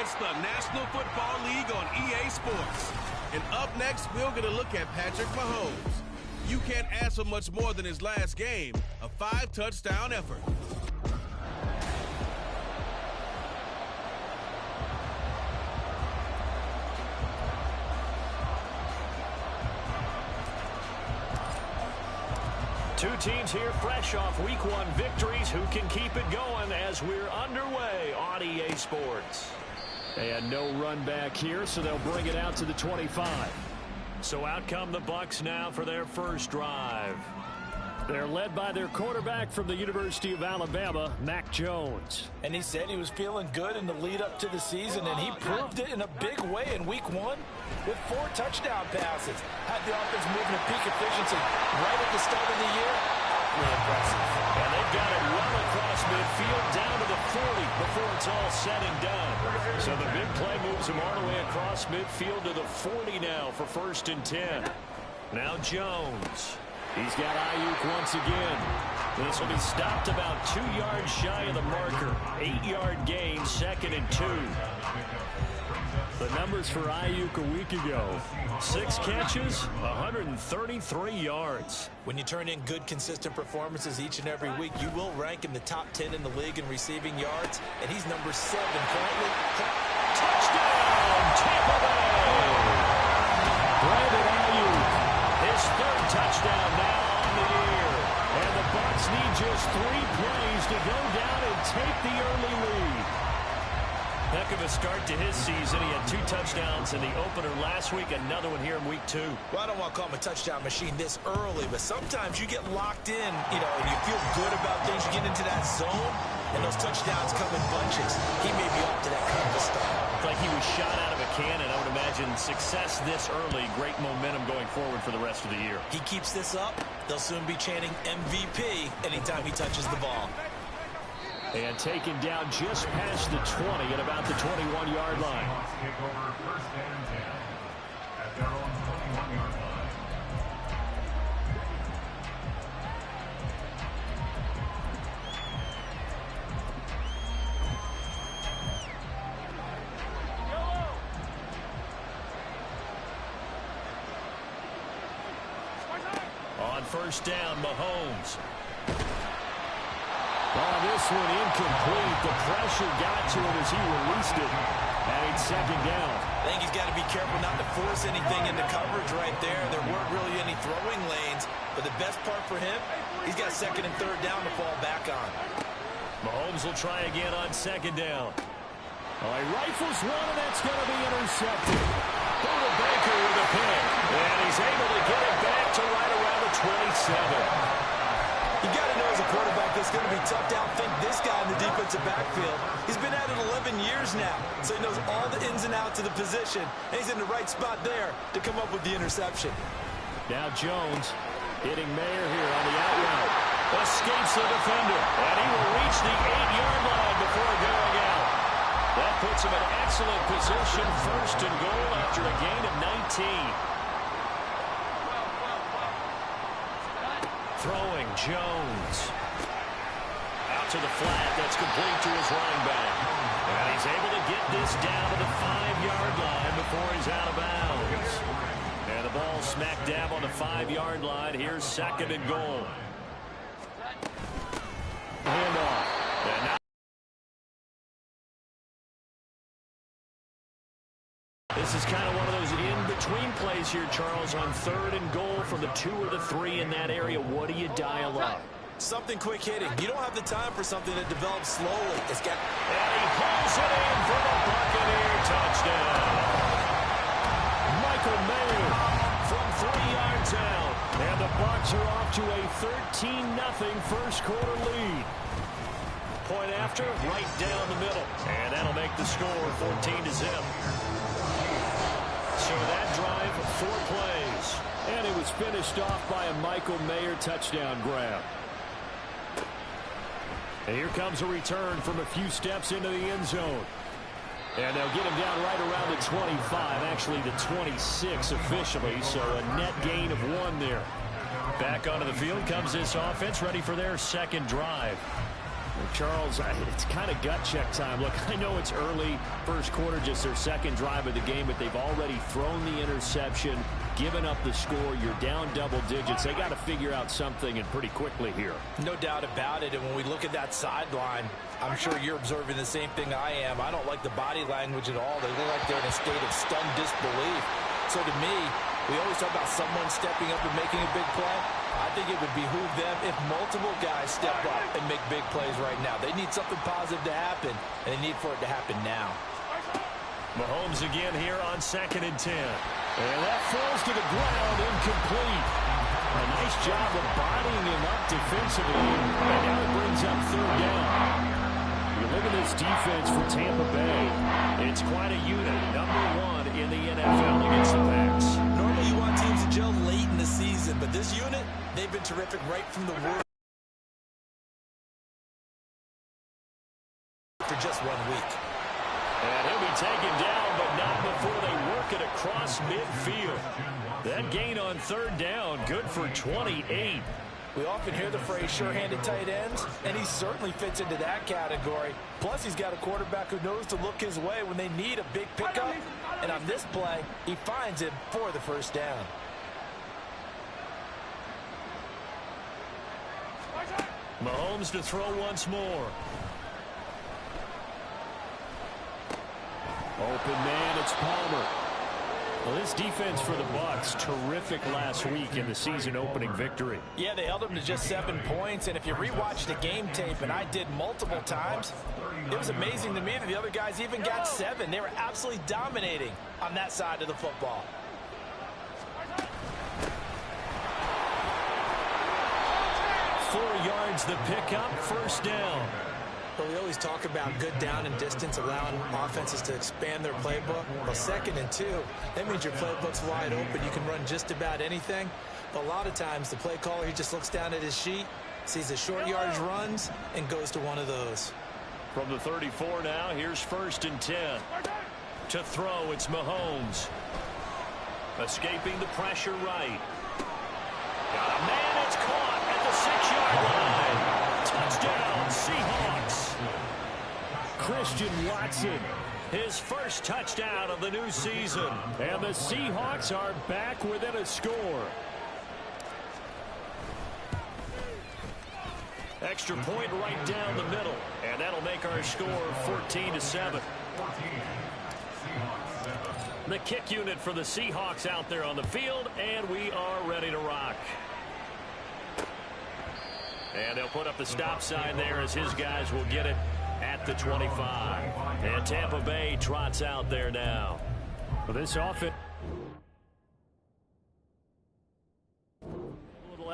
It's the National Football League on EA Sports. And up next, we'll get a look at Patrick Mahomes. You can't ask for much more than his last game, a 5-touchdown effort. Two teams here fresh off Week 1 victories. Who can keep it going as we're underway on EA Sports? And no run back here, so they'll bring it out to the 25. So out come the Bucs now for their first drive. They're led by their quarterback from the University of Alabama, Mac Jones. And he said he was feeling good in the lead up to the season, and he proved it in a big way in Week 1 with 4 touchdown passes. Had the offense moving at peak efficiency right at the start of the year. Really impressive. And they've got it well across midfield down to the 40 before it's all said and done. So the big play moves him all the way across midfield to the 40 now for 1st and 10. Now Jones. He's got Ayuk once again. This will be stopped about 2 yards shy of the marker. 8-yard gain, 2nd and 2. The numbers for Ayuk a week ago. 6 catches, 133 yards. When you turn in good, consistent performances each and every week, you will rank in the top 10 in the league in receiving yards. And he's number 7 currently. Touchdown, Tampa Bay! Brandon Ayuk. His 3rd touchdown now on the year. And the Bucs need just 3 plays to go down and take the early lead. Heck of a start to his season. He had 2 touchdowns in the opener last week, another one here in Week 2. Well, I don't want to call him a touchdown machine this early, but sometimes you get locked in, and you feel good about things. You get into that zone, and those touchdowns come in bunches. He may be up to that kind of stuff. It's like he was shot out of a cannon. I would imagine success this early, great momentum going forward for the rest of the year. He keeps this up, they'll soon be chanting MVP anytime he touches the ball. And taken down just past the 20 at about the 21-yard line. On 1st down, Mahomes. Oh, this one incomplete. The pressure got to him as he released it. And it's 2nd down. I think he's got to be careful not to force anything into coverage right there. There weren't really any throwing lanes. But the best part for him, he's got 2nd and 3rd down to fall back on. Mahomes will try again on 2nd down. Oh, he rifles one, and that's going to be intercepted. Buda Baker with a pick. And he's able to get it back to right around the 27. You got to know as a quarterback it's going to be tough to outthink this guy in the defensive backfield. He's been at it 11 years now, so he knows all the ins and outs of the position, and he's in the right spot there to come up with the interception. Now Jones hitting Mayer here on the out route. Escapes the defender, and he will reach the 8-yard line before going out. That puts him in excellent position, 1st and goal after a gain of 19. Throwing Jones. Out to the flat. That's complete to his running back. And he's able to get this down to the 5-yard line before he's out of bounds. And the ball smack dab on the 5-yard line. Here's 2nd and goal. Handoff. And now this is kind of one of those in-between plays here, Charles, on 3rd and goal from the 2 or the 3 in that area. What do you dial up? Something quick hitting. You don't have the time for something that develops slowly. It's got... And he pulls it in for the Buccaneer touchdown. Michael Mayer from 3 yards out. And the Bucs are off to a 13-0 first-quarter lead. Point after, right down the middle. And that'll make the score 14-0. So that drive, 4 plays. And it was finished off by a Michael Mayer touchdown grab. And here comes a return from a few steps into the end zone. And they'll get him down right around the 25, actually the 26 officially, so a net gain of 1 there. Back onto the field comes this offense, ready for their 2nd drive. Well, Charles, it's kind of gut check time. Look, I know it's early, first quarter, just their second drive of the game, but they've already thrown the interception, given up the score. You're down double digits. They got to figure out something, and pretty quickly here. No doubt about it. And when we look at that sideline, I'm sure you're observing the same thing I am. I don't like the body language at all. They look like they're in a state of stunned disbelief. So to me, we always talk about someone stepping up and making a big play. I think it would behoove them if multiple guys step up and make big plays right now. They need something positive to happen, and they need for it to happen now. Mahomes again here on 2nd and 10. And that falls to the ground, incomplete. A nice job of bodying him up defensively, and now it brings up 3rd down. You look at this defense for Tampa Bay. It's quite a unit, #1 in the NFL against the Packs. Normally you want teams to gel late in the season, but this unit, they've been terrific right from the word for just 1 week. And he'll be taken down, but not before they work it across midfield. That gain on 3rd down, good for 28. We often hear the phrase sure-handed tight ends, and he certainly fits into that category. Plus, he's got a quarterback who knows to look his way when they need a big pickup. And on this play, he finds him for the 1st down. Mahomes to throw once more. Open man, it's Palmer. Well, this defense for the Bucs, terrific last week in the season-opening victory. Yeah, they held them to just 7 points, and if you rewatch the game tape, and I did multiple times, it was amazing to me that the other guys even got 7. They were absolutely dominating on that side of the football. 4 yards the pickup, 1st down. But we always talk about good down and distance, allowing offenses to expand their playbook. Well, 2nd and 2, that means your playbook's wide open. You can run just about anything. But a lot of times, the play caller, he just looks down at his sheet, sees the short yardage runs, and goes to one of those. From the 34 now, here's 1st and 10. To throw, it's Mahomes. Escaping the pressure right. Got a man, it's caught at the 6-yard line. Touchdown, Seahawks. Christian Watson, his first touchdown of the new season. And the Seahawks are back within a score. Extra point right down the middle. And that'll make our score 14-7. The kick unit for the Seahawks out there on the field, and we are ready to rock. And they'll put up the stop sign there as his guys will get it at the 25. And Tampa Bay trots out there now. Well, this offense.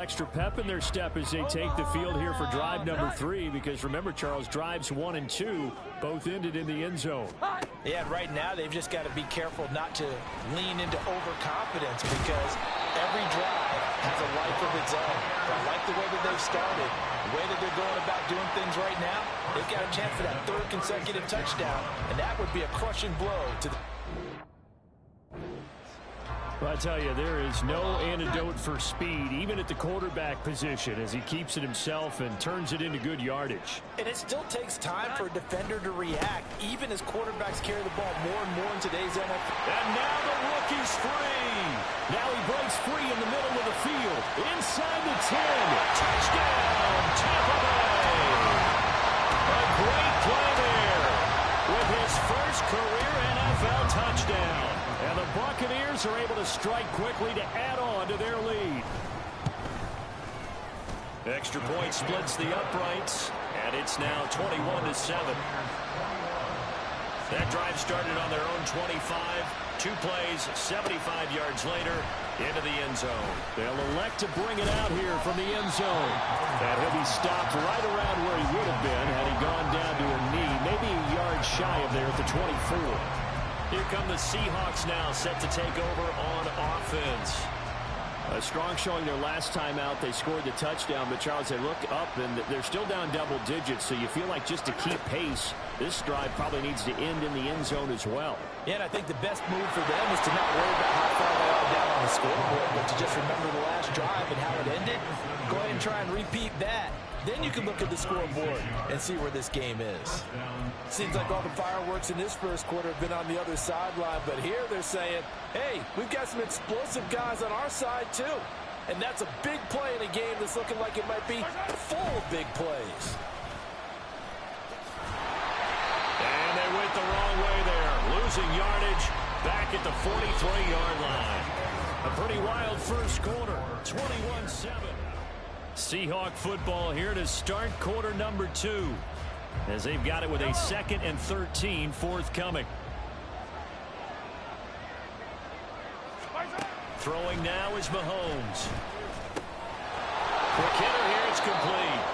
Extra pep in their step as they take the field here for drive number 3, because remember, Charles, drives 1 and 2 both ended in the end zone. Yeah, right now they've just got to be careful not to lean into overconfidence, because every drive has a life of its own. I like the way that they've started, the way that they're going about doing things right now. They've got a chance for that 3rd consecutive touchdown, and that would be a crushing blow to the... Well, I tell you, there is no antidote for speed, even at the quarterback position, as he keeps it himself and turns it into good yardage. And it still takes time for a defender to react, even as quarterbacks carry the ball more and more in today's NFL. And now the rookie's free. Now he breaks free in the middle of the field. Inside the 10. Touchdown, Tampa Bay. A great play there with his first career NFL touchdown. And the Buccaneers are able to strike quickly to add on to their lead. Extra point splits the uprights, and it's now 21-7. That drive started on their own 25. 2 plays, 75 yards later, into the end zone. They'll elect to bring it out here from the end zone. And he'll be stopped right around where he would have been had he gone down to a knee, maybe a yard shy of there at the 24. Here come the Seahawks now, set to take over on offense. A strong showing their last time out. They scored the touchdown, but Charles, they look up and they're still down double digits, so you feel like just to keep pace, this drive probably needs to end in the end zone as well. Yeah, and I think the best move for them is to not worry about how far they are down on the scoreboard, but to just remember the last drive and how it ended. Go ahead and try and repeat that Then you can look at the scoreboard and see where this game is. Seems like all the fireworks in this first quarter have been on the other sideline, but here they're saying, hey, we've got some explosive guys on our side too. And that's a big play in a game that's looking like it might be full of big plays. And they went the wrong way there, losing yardage back at the 43-yard line. A pretty wild first quarter, 21-7. Seahawk football here to start quarter number 2, as they've got it with a 2nd and 13 forthcoming. Throwing now is Mahomes. Quick hitter here, it's complete.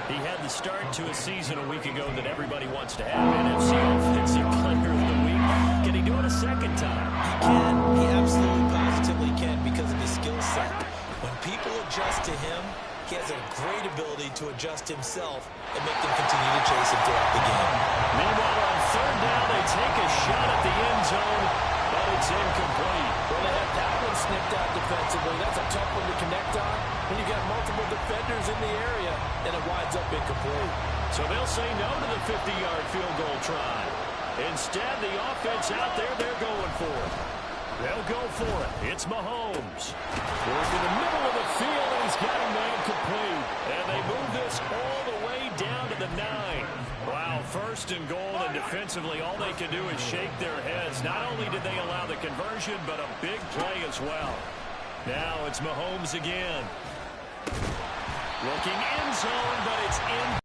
He had the start to a season a week ago that everybody wants to have. NFC Offensive Player of the Week. Can he do it a second time? He can. He absolutely positively can because of his skill set. When people adjust to him, he has a great ability to adjust himself and make them continue to chase him throughout the game. Meanwhile, on third down, they take a shot at the end zone, but it's incomplete. Well, they have that one snipped out defensively. That's a tough one to connect on when you got multiple defenders in the area, and it winds up incomplete. So they'll say no to the 50-yard field goal try. Instead, the offense out there, they're going for it. They'll go for it. It's Mahomes. Goes to the middle of the field, and he's got a man complete. And they move this all the way down to the 9. Wow, first and goal, and defensively, all they can do is shake their heads. Not only did they allow the conversion, but a big play as well. Now it's Mahomes again. Looking end zone, but it's in.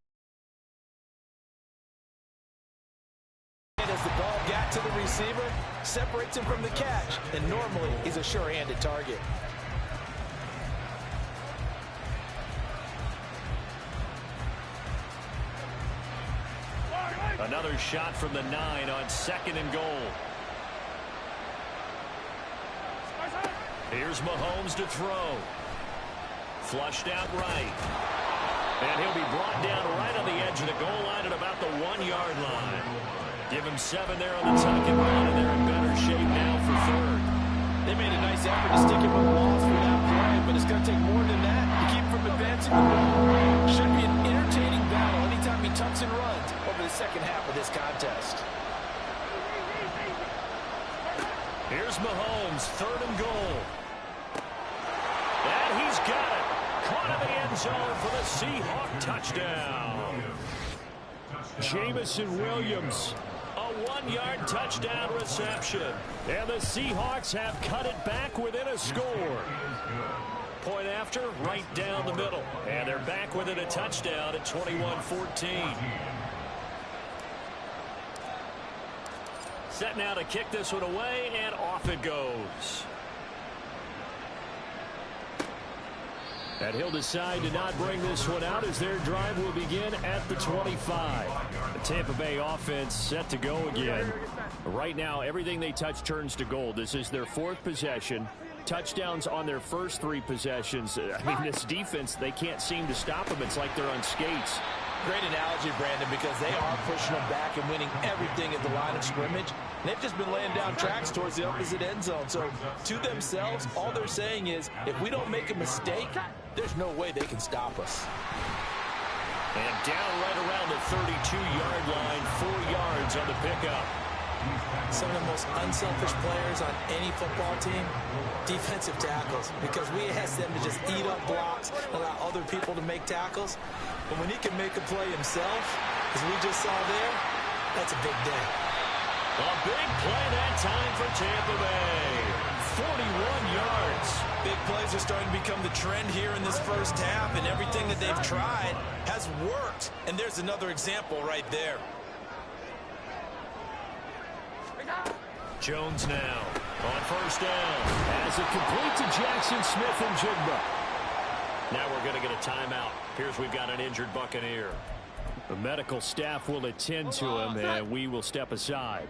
As the ball got to the receiver, separates him from the catch, and normally he's a sure-handed target. Another shot from the 9 on 2nd and goal. Here's Mahomes to throw. Flushed out right. And he'll be brought down right on the edge of the goal line at about the 1-yard line. Give him 7 there on the tuck and run, and they're in better shape now for third. They made a nice effort to stick him with walls for that play, but it's going to take more than that to keep him from advancing the ball. Should be an entertaining battle anytime he tucks and runs over the second half of this contest. Here's Mahomes, 3rd and goal. And he's got it. Caught in the end zone for the Seahawk touchdown. Jamison Williams, a 1-yard touchdown reception. And the Seahawks have cut it back within a score. Point after, right down the middle. And they're back within a touchdown at 21-14. Set now to kick this one away, and off it goes. And he'll decide to not bring this one out as their drive will begin at the 25. The Tampa Bay offense set to go again. Right now, everything they touch turns to gold. This is their 4th possession. Touchdowns on their first 3 possessions. I mean, this defense, they can't seem to stop them. It's like they're on skates. Great analogy, Brandon, because they are pushing them back and winning everything at the line of scrimmage. They've just been laying down tracks towards the opposite end zone. So to themselves, all they're saying is, if we don't make a mistake, there's no way they can stop us. And down right around the 32-yard line, 4 yards on the pickup. Some of the most unselfish players on any football team, defensive tackles, because we ask them to just eat up blocks, allow other people to make tackles. But when he can make a play himself, as we just saw there, that's a big day. A big play that time for Tampa Bay. 41 yards. Big plays are starting to become the trend here in this first half, and everything that they've tried has worked. And there's another example right there. Jones now on first down. As it complete to Jackson Smith and Jigba. Now we're going to get a timeout. Here's we've got an injured Buccaneer. The medical staff will attend to him, and we will step aside.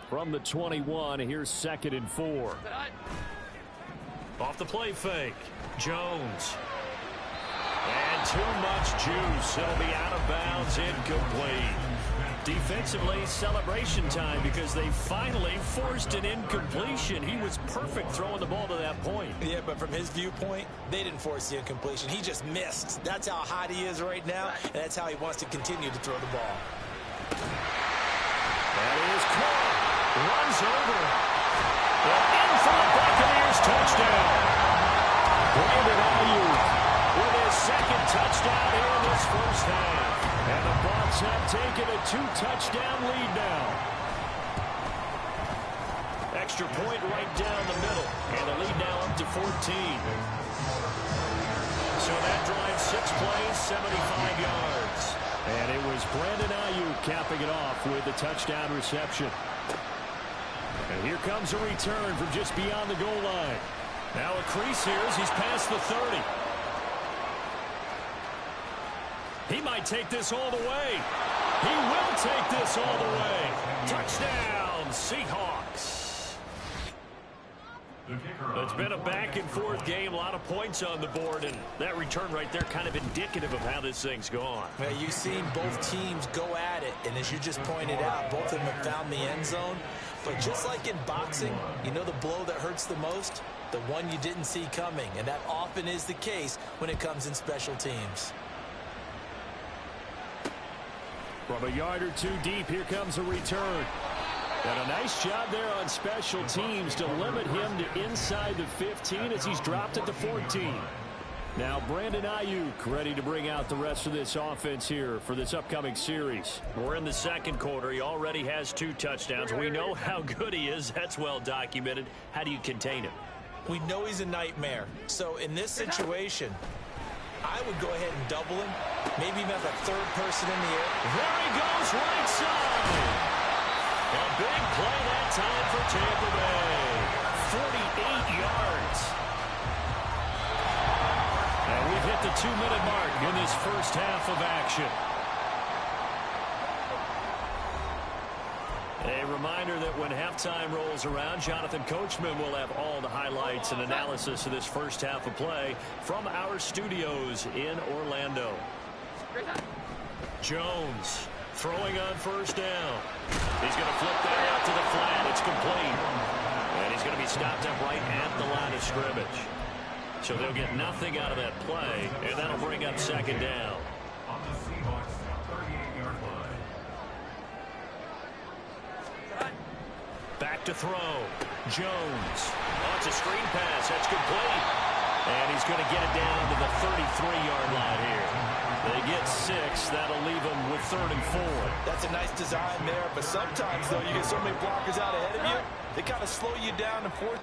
From the 21, here's 2nd and 4. Off the play fake. Jones. And too much juice. It'll be out of bounds, incomplete. Defensively, celebration time because they finally forced an incompletion. He was perfect throwing the ball to that point. Yeah, but from his viewpoint, they didn't force the incompletion. He just missed. That's how hot he is right now, and that's how he wants to continue to throw the ball. That is caught. Runs over. And in for the Buccaneers touchdown. Brandon Ayuk with his second touchdown here in this first half. And the Bucs have taken a 2-touchdown lead now. Extra point right down the middle. And the lead now up to 14. So that drive, 6 plays, 75 yards. And it was Brandon Ayuk capping it off with the touchdown reception. And here comes a return from just beyond the goal line. Now a crease here as he's past the 30. He might take this all the way. He will take this all the way. Touchdown, Seahawks. It's been a back-and-forth game, a lot of points on the board, and that return right there kind of indicative of how this thing's gone. Well, you've seen both teams go at it, and as you just pointed out, both of them have found the end zone. But just like in boxing, you know the blow that hurts the most? The one you didn't see coming, and that often is the case when it comes in special teams. From a yard or two deep, here comes a return. And a nice job there on special teams to limit him to inside the 15 as he's dropped at the 14. Now Brandon Ayuk ready to bring out the rest of this offense here for this upcoming series. We're in the second quarter. He already has 2 touchdowns. We know how good he is. That's well documented. How do you contain him? We know he's a nightmare. So in this situation, I would go ahead and double him. Maybe even have a third person in the air. There he goes, right side. A big play that time for Tampa Bay. 48 yards. And we've hit the 2-minute mark in this first half of action. A reminder that when halftime rolls around, Jonathan Coachman will have all the highlights and analysis of this first half of play from our studios in Orlando. Jones throwing on first down. He's going to flip that out to the flat. It's complete. And he's going to be stopped up right at the line of scrimmage. So they'll get nothing out of that play, and that'll bring up second down. On the Seahawks 38-yard line. Back to throw. Jones. Oh, it's a screen pass. That's complete. And he's going to get it down to the 33-yard line here. They get 6. That'll leave them with 3rd and 4. That's a nice design there, but sometimes, though, you get so many blockers out ahead of you, they kind of slow you down and force.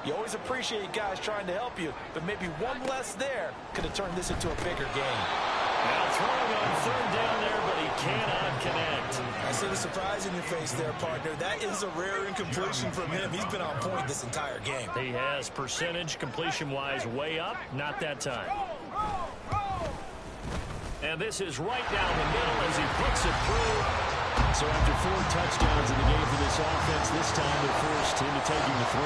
You always appreciate guys trying to help you, but maybe one less there could have turned this into a bigger game. Now throwing on 3rd down there, but he cannot connect. I see the surprise in your face there, partner. That is a rare incompletion from him. He's been on point this entire game. He has percentage completion-wise way up, not that time. And this is right down the middle as he puts it through. So after 4 touchdowns in the game for this offense, this time they're forced into taking the 3.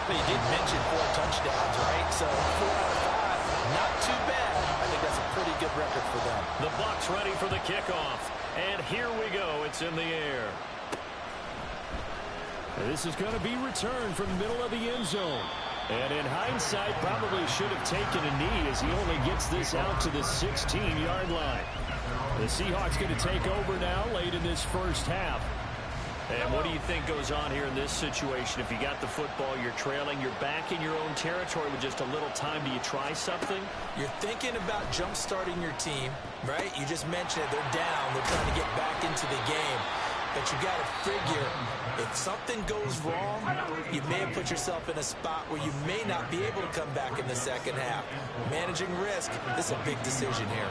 But you did mention 4 touchdowns, right? So 4 out of 5, not too bad. I think that's a pretty good record for them. The Bucs ready for the kickoff. And here we go. It's in the air. This is going to be returned from the middle of the end zone. And in hindsight, probably should have taken a knee as he only gets this out to the 16-yard line. The Seahawks going to take over now late in this first half. And what do you think goes on here in this situation? If you got the football, you're trailing, you're back in your own territory with just a little time. Do you try something? You're thinking about jump-starting your team, right? You just mentioned it. They're down. They're trying to get back into the game. But you got to figure, if something goes wrong, you may have put yourself in a spot where you may not be able to come back in the second half. Managing risk, this is a big decision here.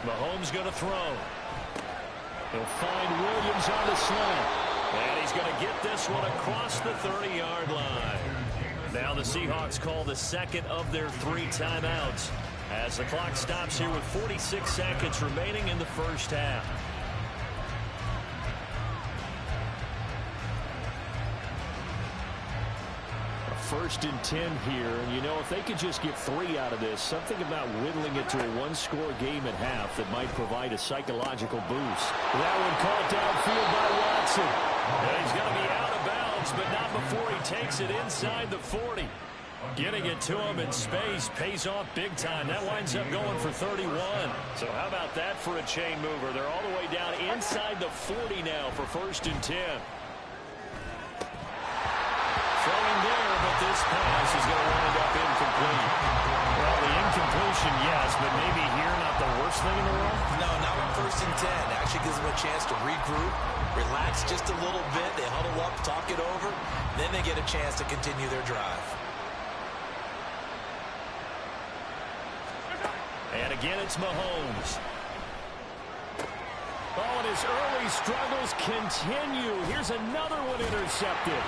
Mahomes going to throw. He'll find Williams on the slant. And he's going to get this one across the 30-yard line. Now the Seahawks call the second of their 3 timeouts as the clock stops here with 46 seconds remaining in the first half. 1st and 10 here. And, you know, if they could just get 3 out of this, something about whittling it to a one-score game at half that might provide a psychological boost. That one caught downfield by Watson. And he's going to be out of bounds, but not before he takes it inside the 40. Getting it to him in space pays off big time. That winds up going for 31. So how about that for a chain mover? They're all the way down inside the 40 now for 1st and 10. Throwing there, but this pass is going to wind up incomplete. Well, the incompletion, yes, but maybe here not the worst thing in the world? No, not on 1st and 10. Actually gives them a chance to regroup, relax just a little bit. They huddle up, talk it over. Then they get a chance to continue their drive. And again, it's Mahomes. Oh, and his early struggles continue. Here's another one intercepted.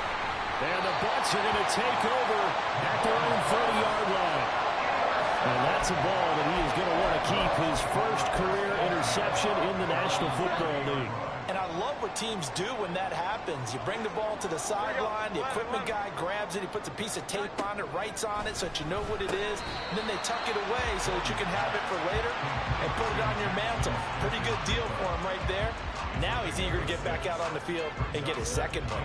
And the Bucs are going to take over at their own 30-yard line. And that's a ball that he is going to want to keep, his first career interception in the National Football League. And I love what teams do when that happens. You bring the ball to the sideline, the equipment guy grabs it, he puts a piece of tape on it, writes on it so that you know what it is, and then they tuck it away so that you can have it for later and put it on your mantle. Pretty good deal for him right there. Now he's eager to get back out on the field and get his second one.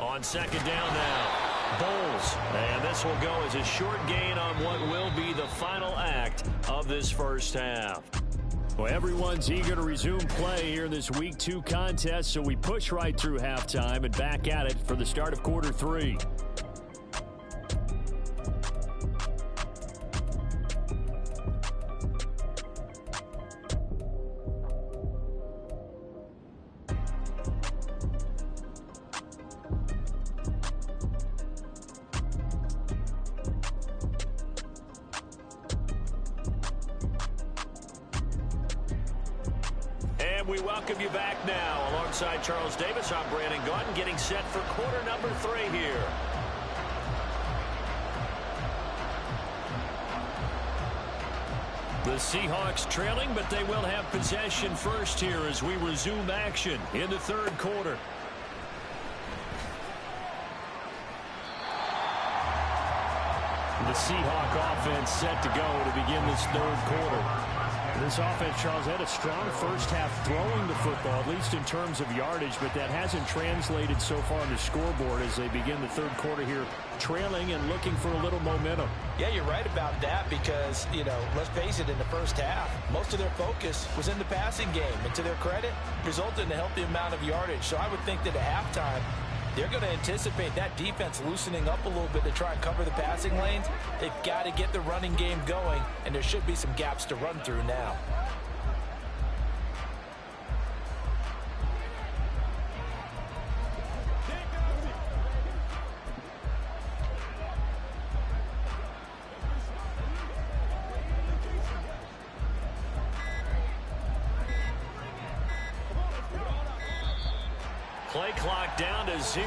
On 2nd down now. Bowles, and this will go as a short gain on what will be the final act of this first half. Well, everyone's eager to resume play here in this Week 2 contest, so we push right through halftime and back at it for the start of quarter 3. We welcome you back now. Alongside Charles Davis, I'm Brandon Gaudin, getting set for quarter number 3 here. The Seahawks trailing, but they will have possession first here as we resume action in the 3rd quarter. The Seahawk offense set to go to begin this 3rd quarter. This offense, Charles, had a strong first half throwing the football, at least in terms of yardage, but that hasn't translated so far on the scoreboard as they begin the 3rd quarter here, trailing and looking for a little momentum. Yeah, you're right about that because, you know, let's face it, in the first half, most of their focus was in the passing game. And to their credit, resulted in a healthy amount of yardage. So I would think that at halftime, they're going to anticipate that defense loosening up a little bit to try and cover the passing lanes. They've got to get the running game going, and there should be some gaps to run through now. Play clock down to 0.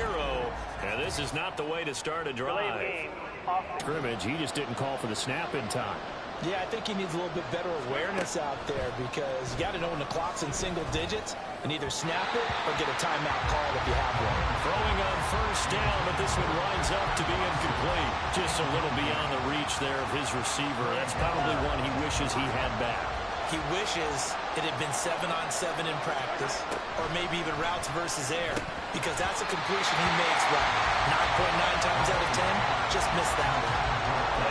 And this is not the way to start a drive. Scrimmage, he just didn't call for the snap in time. Yeah, I think he needs a little bit better awareness out there because you got to know when the clock's in single digits and either snap it or get a timeout called if you have one. Throwing on 1st down, but this one winds up to be incomplete. Just a little beyond the reach there of his receiver. That's probably one he wishes he had back. He wishes it had been 7-on-7 in practice, or maybe even routes versus air, because that's a completion he makes right. 9.9 times out of 10, just missed that one.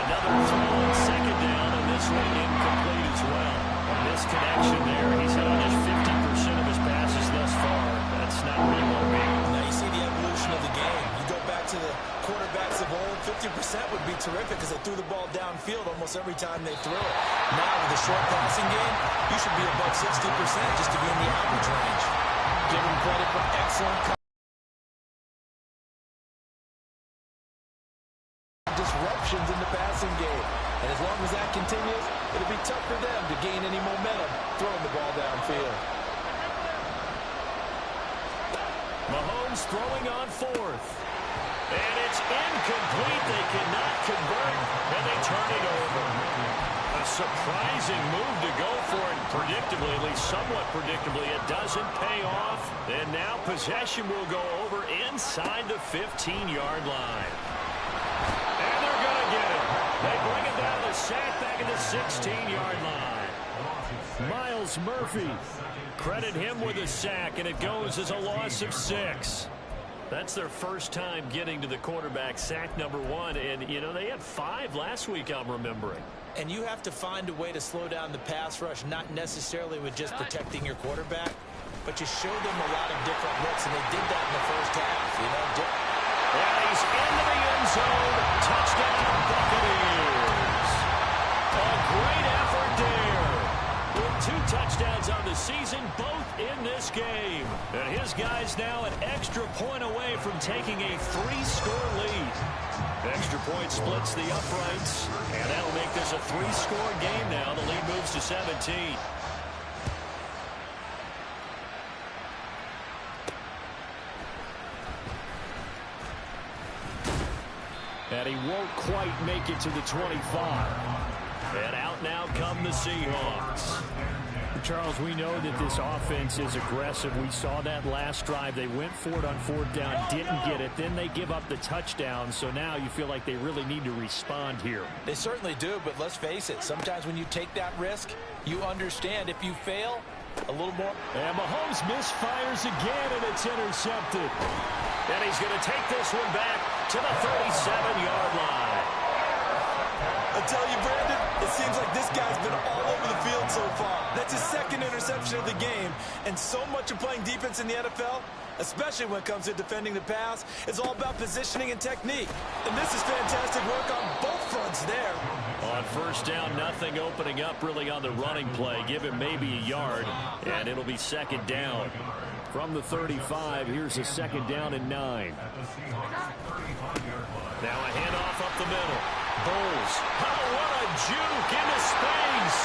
Another throw on 2nd down, and this one incomplete as well. And this connection there, he's hit on just 50% of his passes thus far. That's not really what we need. Now you see the evolution of the game. You go back to the quarterbacks of old, 50% would be terrific because they threw the ball downfield almost every time they threw it. Now with the short passing game, you should be above 60% just to be in the average range. Give him credit for excellent disruptions in the passing game. And as long as that continues, it'll be tough for them to gain any momentum throwing the ball downfield. Mahomes throwing on 4th. And it's incomplete. They cannot convert, and they turn it over. A surprising move to go for it. Predictably, at least somewhat predictably, it doesn't pay off. And now possession will go over inside the 15-yard line. And they're going to get it. They bring it down the sack back at the 16-yard line. Myles Murphy. Credit him with a sack, and it goes as a loss of 6. That's their first time getting to the quarterback, sack number 1. And, you know, they had 5 last week, I'm remembering. And you have to find a way to slow down the pass rush, not necessarily with just protecting your quarterback, but you show them a lot of different looks, and they did that in the first half. You know, and he's into the end zone. Touchdown, Buccaneers. A great effort there. With 2 touchdowns on the season, both in this game. And his guys now an extra point away from taking a 3-score lead. Extra point splits the uprights, and that'll make this a 3-score game now. The lead moves to 17. And he won't quite make it to the 25. And out now come the Seahawks. Charles, we know that this offense is aggressive. We saw that last drive. They went for it on 4th down, didn't get it. Then they give up the touchdown. So now you feel like they really need to respond here. They certainly do, but let's face it. Sometimes when you take that risk, you understand if you fail, a little more. And Mahomes misfires again, and it's intercepted. And he's going to take this one back to the 37-yard line. I tell you, Brandon, it seems like this guy's been all over the field so far. That's his 2nd interception of the game. And so much of playing defense in the NFL, especially when it comes to defending the pass, is all about positioning and technique. And this is fantastic work on both fronts there. On 1st down, nothing opening up really on the running play. Give him maybe a yard, and it'll be 2nd down. From the 35, here's a 2nd down and 9. Now a handoff up the middle. Bowles. Oh, what a juke into space.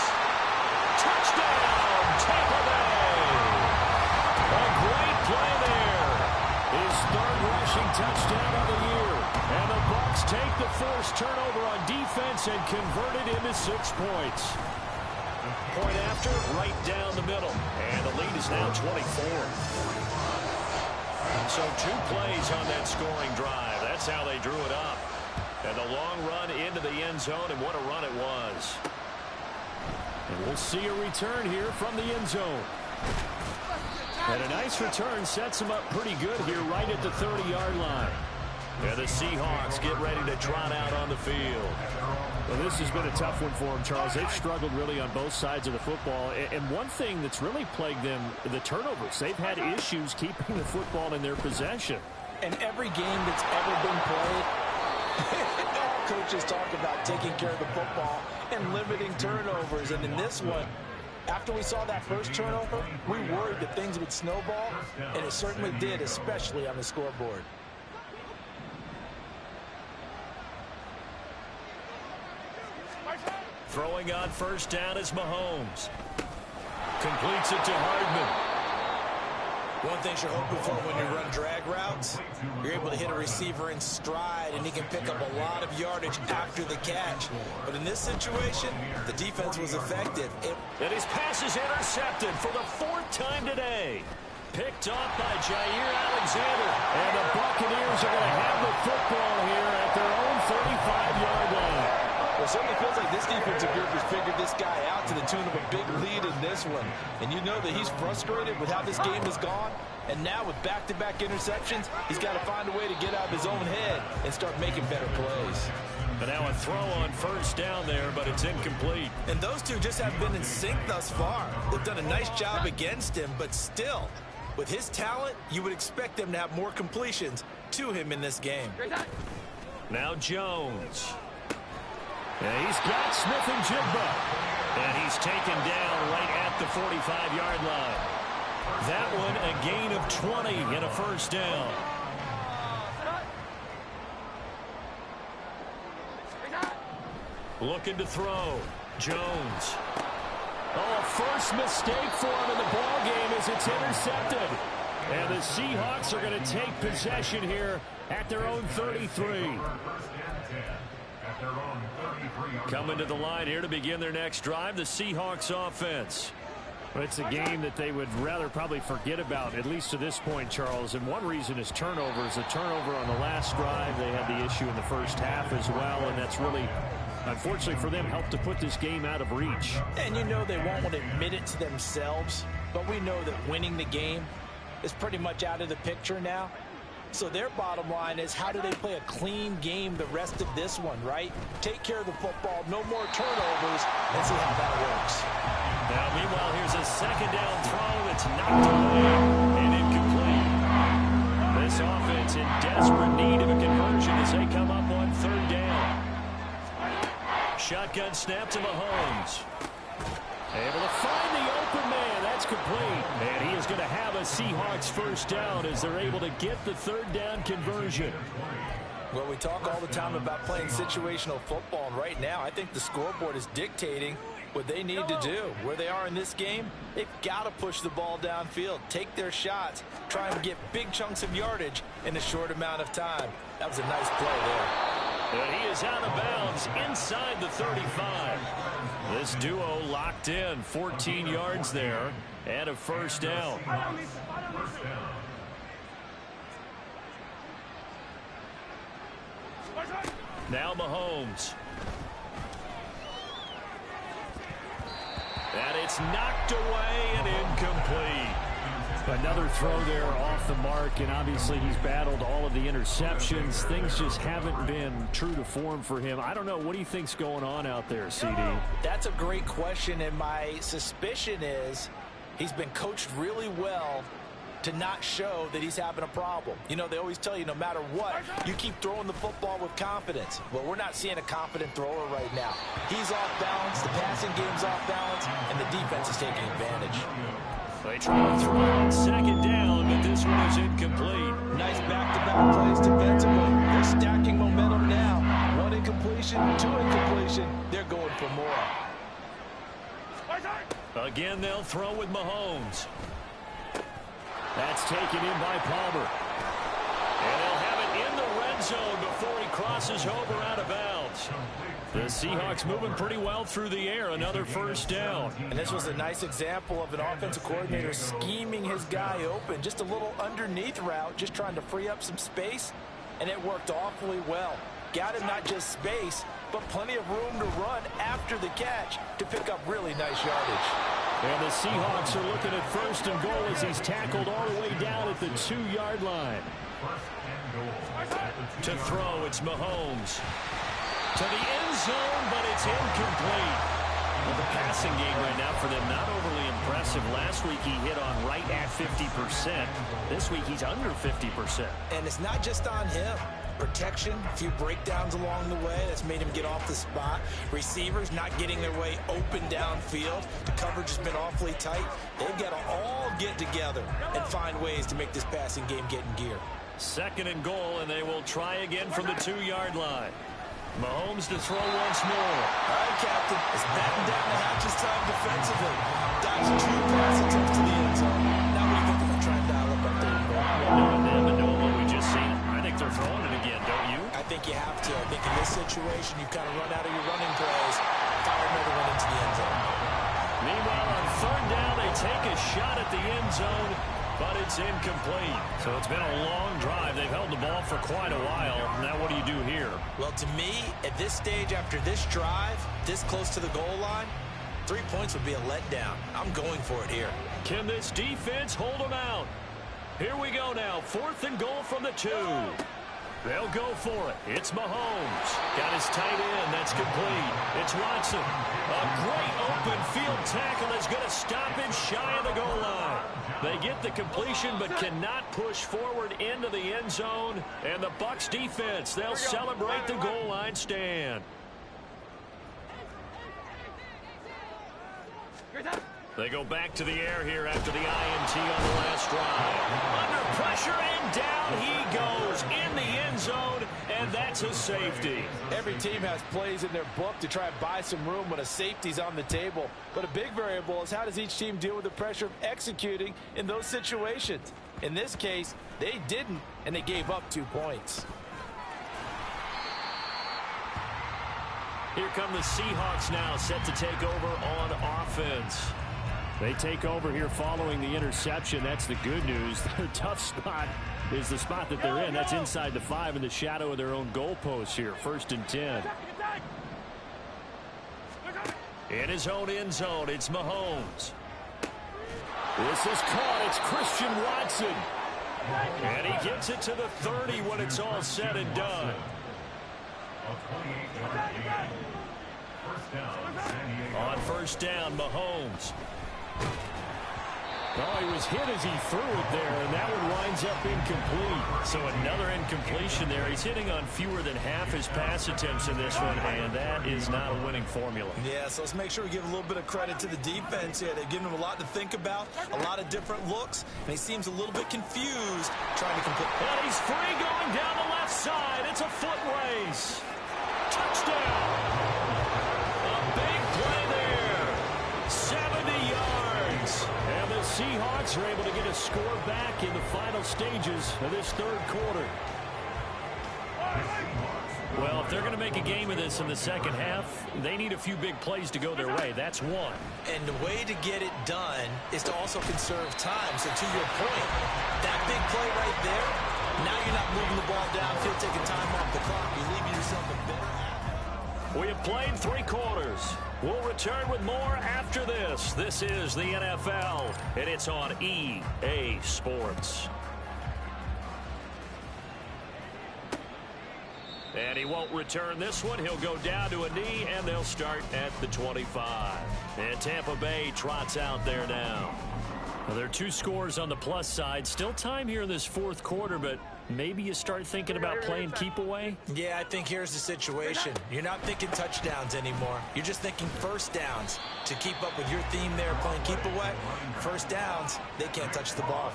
Touchdown, Tampa Bay. A great play there. His 3rd rushing touchdown of the year. And the Bucs take the forced turnover on defense and convert it into 6 points. Point after, right down the middle. And the lead is now 24. So 2 plays on that scoring drive. That's how they drew it up. And the long run into the end zone, and what a run it was. And we'll see a return here from the end zone. And a nice return sets them up pretty good here right at the 30-yard line. And the Seahawks get ready to trot out on the field. Well, this has been a tough one for them, Charles. They've struggled really on both sides of the football. And one thing that's really plagued them, the turnovers. They've had issues keeping the football in their possession. And every game that's ever been played, all coaches talk about taking care of the football and limiting turnovers. And in this one, after we saw that first turnover, we worried that things would snowball, and it certainly did, especially on the scoreboard. Throwing on 1st down is Mahomes. Completes it to Hardman. One thing you're hoping for when you run drag routes, you're able to hit a receiver in stride, and he can pick up a lot of yardage after the catch. But in this situation, the defense was effective. And his pass is intercepted for the 4th time today. Picked off by Jair Alexander. And the Buccaneers are going to have the football here at their own 35-yard line. Well, it certainly feels like this defensive group has figured this guy out to the tune of a big lead in this one. And you know that he's frustrated with how this game has gone. And now with back-to-back interceptions, he's got to find a way to get out of his own head and start making better plays. But now a throw on 1st down there, but it's incomplete. And those two just haven't been in sync thus far. They've done a nice job against him, but still, with his talent, you would expect them to have more completions to him in this game. Now Jones. And he's got Smith-Njigba. And he's taken down right at the 45-yard line. That one a gain of 20 and a 1st down. Looking to throw. Jones. Oh, first mistake for him in the ball game as it's intercepted. And the Seahawks are going to take possession here at their own 33. Coming to the line here to begin their next drive, the Seahawks offense. Well, it's a game that they would rather probably forget about, at least to this point, Charles. And one reason is turnovers. A turnover on the last drive. They had the issue in the first half as well, and that's really, unfortunately for them, helped to put this game out of reach. And you know they won't admit it to themselves, but we know that winning the game is pretty much out of the picture now. So their bottom line is, how do they play a clean game the rest of this one, right? Take care of the football, no more turnovers, and see how that works. Now, meanwhile, here's a second down throw that's knocked away and incomplete. This offense in desperate need of a conversion as they come up on third down. Shotgun snap to Mahomes. Able to find the open man. That's complete. And he is going to have a Seahawks first down as they're able to get the third down conversion. Well, we talk all the time about playing situational football, and right now I think the scoreboard is dictating what they need to do. Where they are in this game, they've got to push the ball downfield, take their shots, try and get big chunks of yardage in a short amount of time. That was a nice play there. And he is out of bounds inside the 35. This duo locked in, 14 yards there and a first down. Now Mahomes. And it's knocked away and incomplete. Another throw there off the mark, and obviously he's battled all of the interceptions. Things just haven't been true to form for him. I don't know. What do you think's going on out there, CD? That's a great question, and my suspicion is he's been coached really well to not show that he's having a problem. You know, they always tell you no matter what, you keep throwing the football with confidence. Well, we're not seeing a confident thrower right now. He's off balance, the passing game's off balance, and the defense is taking advantage. They try to throw on second down, but this one is incomplete. Nice back-to-back plays defensively. They're stacking momentum now. One incompletion, two incompletion. They're going for more. Again, they'll throw with Mahomes. That's taken in by Palmer. And they'll have it in the red zone before he crosses over out of bounds. The Seahawks moving pretty well through the air. Another first down. And this was a nice example of an offensive coordinator scheming his guy open. Just a little underneath route, just trying to free up some space. And it worked awfully well. Got him not just space, but plenty of room to run after the catch to pick up really nice yardage. And the Seahawks are looking at first and goal as he's tackled all the way down at the 2-yard line. To throw, it's Mahomes. To the end zone, but it's incomplete. Well, the passing game right now for them, not overly impressive. Last week he hit on right at 50%. This week he's under 50%. And it's not just on him. Protection, a few breakdowns along the way. That's made him get off the spot. Receivers not getting their way open downfield. The coverage has been awfully tight. They've got to all get together and find ways to make this passing game get in gear. Second and goal, and they will try again from the 2-yard line. Mahomes to throw once more. All right, Captain. It's batten down the hatches time defensively. Dodge 2 pass attempts to the end zone. Now what do you think if I try and dial up that third goal? Knowing them and knowing what we just seen, I think they're throwing it again, don't you? I think you have to. I think in this situation, you kind of run out of your running plays, fire another one into the end zone. Meanwhile, on third down, they take a shot at the end zone, but it's incomplete. So it's been a long drive. They've held the ball for quite a while. Now what do you do here? Well, to me, at this stage after this drive, this close to the goal line, 3 points would be a letdown. I'm going for it here. Can this defense hold them out? Here we go now. 4th and goal from the 2. They'll go for it. It's Mahomes. Got his tight end. That's complete. It's Watson. A great open field tackle that's going to stop him shy of the goal line. They get the completion but cannot push forward into the end zone. And the Bucs defense, they'll celebrate the goal line stand. They go back to the air here after the INT on the last drive. Under pressure, and down he goes in the end zone, and that's a safety. Every team has plays in their book to try and buy some room when a safety's on the table. But a big variable is how does each team deal with the pressure of executing in those situations. In this case, they didn't, and they gave up 2 points. Here come the Seahawks now, set to take over on offense. They take over here following the interception. That's the good news. The tough spot is the spot that they're in. That's inside the 5 in the shadow of their own goalpost here. 1st and 10. In his own end zone, it's Mahomes. This is caught. It's Christian Watson. And he gets it to the 30 when it's all said and done. On 1st down, Mahomes. Oh, he was hit as he threw it there, and that one winds up incomplete. So another incompletion there. He's hitting on fewer than half his pass attempts in this one, and that is not a winning formula. Yeah, so let's make sure we give a little bit of credit to the defense here. They've given him a lot to think about, a lot of different looks, and he seems a little bit confused trying to complete. And he's free going down the left side. It's a foot race. Touchdown. A big play there. 70 yards. And the Seahawks are able to get a score back in the final stages of this 3rd quarter. Well, if they're going to make a game of this in the 2nd half, they need a few big plays to go their way. That's one. And the way to get it done is to also conserve time. So to your point, that big play right there, now you're not moving the ball downfield, taking time off the clock. You're leaving yourself a better half. We have played 3 quarters. We'll return with more after this. This is the NFL, and it's on EA Sports. And he won't return this one. He'll go down to a knee, and they'll start at the 25. And Tampa Bay trots out there now. Well, there are 2 scores on the plus side. Still time here in this 4th quarter, but maybe you start thinking about playing keep away? Yeah, I think here's the situation. You're not thinking touchdowns anymore. You're just thinking 1st downs. To keep up with your theme there, playing keep away, 1st downs, they can't touch the ball.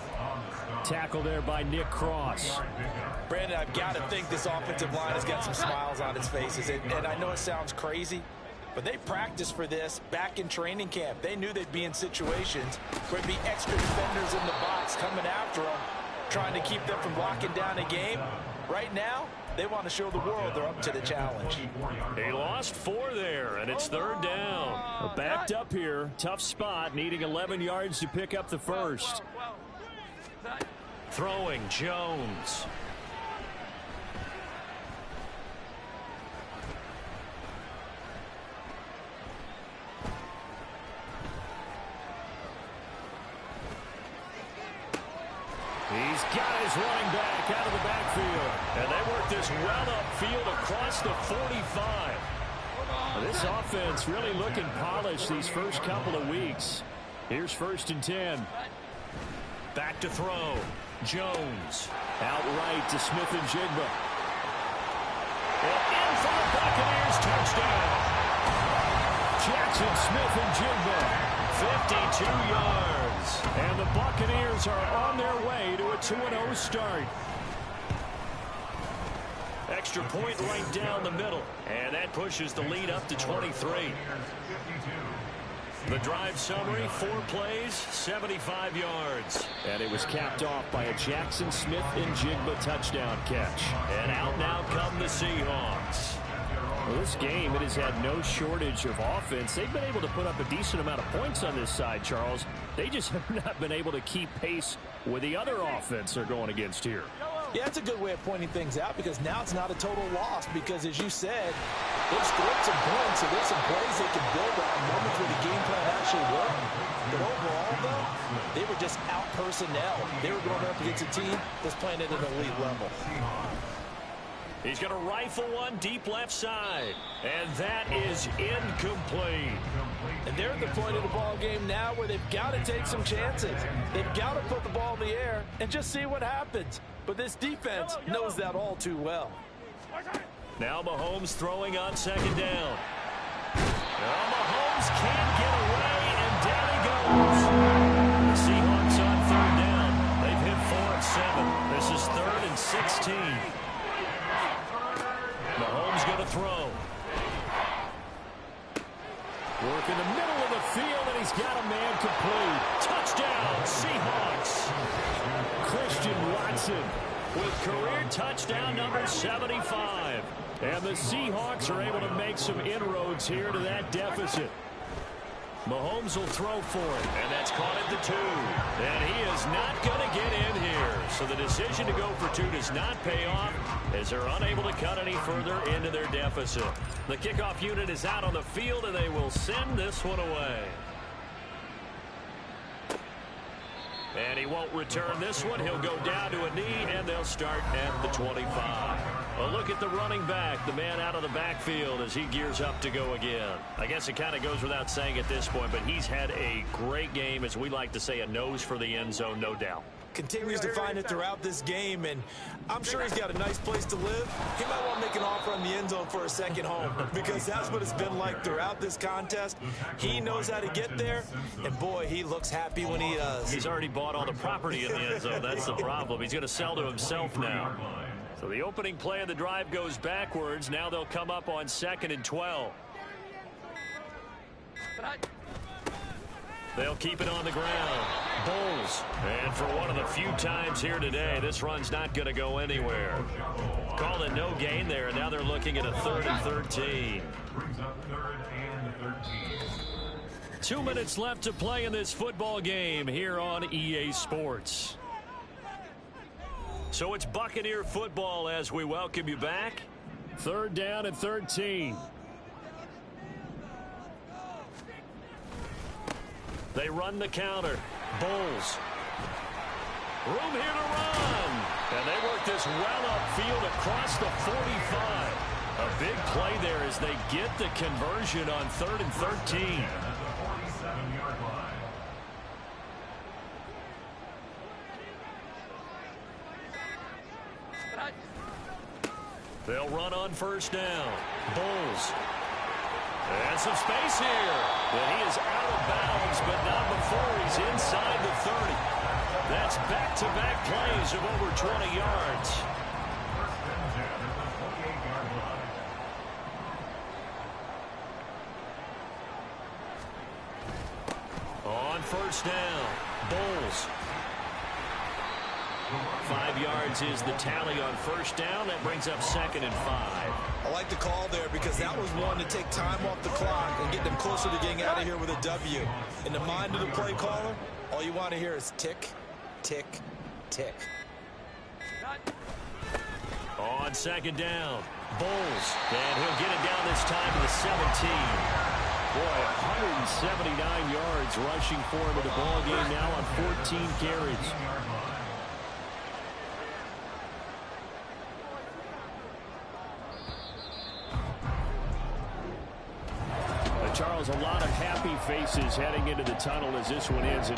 Tackle there by Nick Cross. Brandon, I've got to think this offensive line has got some smiles on its faces. And I know it sounds crazy, but they practiced for this back in training camp. They knew they'd be in situations where there'd be extra defenders in the box coming after them, trying to keep them from locking down a game. Right now, they want to show the world they're up to the challenge. He lost 4 there, and it's 3rd down. Well, backed up here. Tough spot, needing 11 yards to pick up the 1st. Throwing Jones. He's got his running back out of the backfield. And they work this well upfield across the 45. This offense really looking polished these first couple of weeks. Here's 1st and 10. Back to throw. Jones. Out right to Smith and Jigba. And in for the Buccaneers touchdown. Jackson Smith and Jigba. 52 yards. And the Buccaneers are on their way to a 2-0 start. Extra point right down the middle. And that pushes the lead up to 23. The drive summary, 4 plays, 75 yards. And it was capped off by a Jackson Smith and Jigba touchdown catch. And out now come the Seahawks. Well, this game, it has had no shortage of offense. They've been able to put up a decent amount of points on this side, Charles. They just have not been able to keep pace with the other offense they're going against here. Yeah, that's a good way of pointing things out, because now it's not a total loss, because as you said, they've scored some points, so there's some plays they can build on, moments where the game plan actually worked. But overall, though, they were just out personnel. They were going up against a team that's playing at an elite level. He's going to rifle one deep left side. And that is incomplete. And they're at the point of the ball game now where they've got to take some chances. They've got to put the ball in the air and just see what happens. But this defense knows that all too well. Now Mahomes throwing on 2nd down. Now Mahomes can't get away, and down he goes. The Seahawks on 3rd down. They've hit 4 and 7. This is 3rd and 16. Mahomes going to throw. Work in the middle of the field, and he's got a man complete. Touchdown, Seahawks. Christian Watson with career touchdown number 75. And the Seahawks are able to make some inroads here to that deficit. Mahomes will throw for it. And that's caught at the 2. And he is not going to get in here. So the decision to go for 2 does not pay off as they're unable to cut any further into their deficit. The kickoff unit is out on the field, and they will send this one away. And he won't return this one. He'll go down to a knee, and they'll start at the 25. A look at the running back, the man out of the backfield as he gears up to go again. I guess it kind of goes without saying at this point, but he's had a great game, as we like to say, a nose for the end zone, no doubt. Continues to find it throughout this game, and I'm sure he's got a nice place to live. He might want to make an offer on the end zone for a second home, because that's what it's been like throughout this contest. He knows how to get there, and boy, he looks happy when he does. He's already bought all the property in the end zone. That's the problem. He's going to sell to himself now. So the opening play of the drive goes backwards. Now they'll come up on 2nd and 12. They'll keep it on the ground. Bulls. And for one of the few times here today, this run's not going to go anywhere. Called a no gain there, and now they're looking at a 3rd and 13. 2 minutes left to play in this football game here on EA Sports. So it's Buccaneer football as we welcome you back. 3rd down and 13. They run the counter. Bulls. Room here to run. And they work this well upfield across the 45. A big play there as they get the conversion on 3rd and 13. They'll run on 1st down. Bulls. And some space here. And he is out of bounds, but not before he's inside the 30. That's back-to-back plays of over 20 yards. On 1st down, Bulls. 5 yards is the tally on 1st down. That brings up 2nd and 5. I like the call there because that was one to take time off the clock and get them closer to getting out of here with a W. In the mind of the play caller, all you want to hear is tick, tick, tick. On 2nd down, Bulls. And he'll get it down this time to the 17. Boy, 179 yards rushing for him in the ball game now on 14 carries. Charles, a lot of happy faces heading into the tunnel as this one ends.